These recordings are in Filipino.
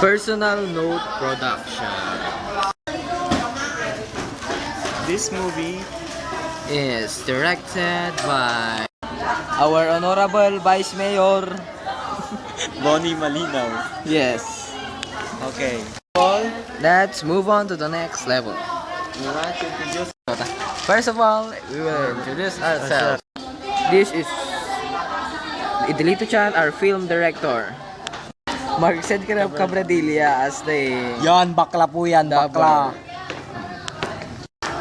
Personal Note Production. This movie Is directed by our Honorable Vice Mayor. Bonnie Malinaw. Yes. Okay. Let's move on to the next level. We want to introduce First of all, we will introduce ourselves. This is Idelito Chan, our film director. Marcel Cabradilla as the Yan, bakla po yan, bakla.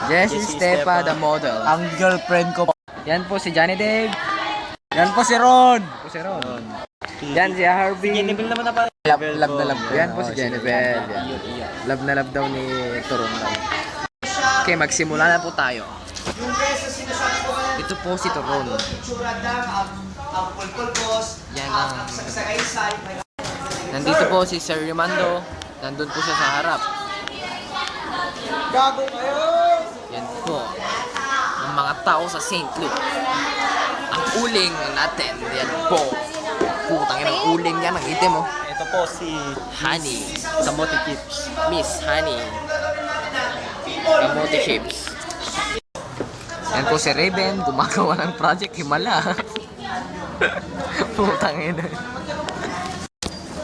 Jessie Stepa, the model. Ang girlfriend ko. Yan po si Johnny Dave. Yan po si Ron. Po si Ron. Yan si Harvey. Jennifer naman na pa. Love na love ko. Yan po si Jennifer. Yan. Love na love daw ni Toronto. Okay, magsimula na po tayo. Ito po si Toron. Yan ang... Nandito po si Sir Rimando. Nandun po siya sa harap. Yan po. Ang mga tao sa St. Luke. Ang uling natin. Yan po. Putang ina, ang uling yan. Ang itim mo. Ito po si Honey. Kamote Chips. Miss Honey. Kamote Chips. Yan po si Raven. Gumagawa ng Project Himala. Putang ina.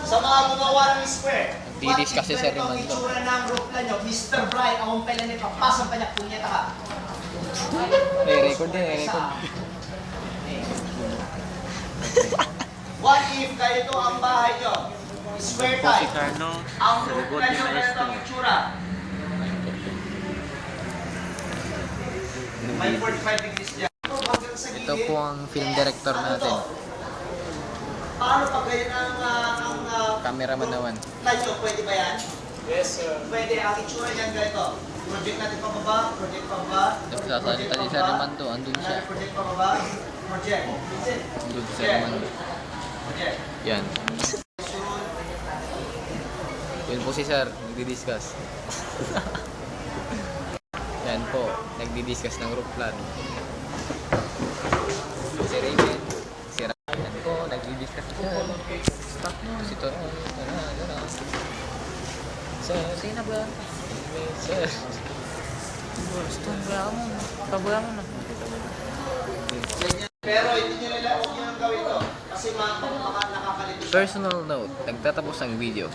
Sa mga gumawa ng square, Didis kasi sa Rimando. itsura ng roof na nyo, Mr. Brian, akong pala ni papasang pa niya, punyeta ka. Record din, record. What if ganito ang bahay nyo? Square Po si type. Carlo. Ang roof na nyo, ganito ang itsura. May 45 degrees dyan. Hanggang sa Ito gilid. po ang film director natin. Paano pag ganyan ang Cameraman naman. tayo? Pwede ba yan? Yes, sir. Pwede. Ang itsura niyan ganito. Project natin pababa, project pababa. Nagsasalita si Sir Rimando. Andun siya. Project pababa, project. Andun si Sir Rimando. Project. Yan. Yun po si Sir. Nagdi-discuss. Yan po. Nagdi-discuss ng roof plan. Si Raven. Si Raven. Yan po. Nagdi-discuss si Sir. Stop mo. Si Toron. Tara. Sir. Sige na ba? Sir. Gusto. Pabuya mo na. Pero hindi nyo nila, huwag nyo nang gawin to. Kasi mga nakakalito. Personal note. Nagtatapos ang video.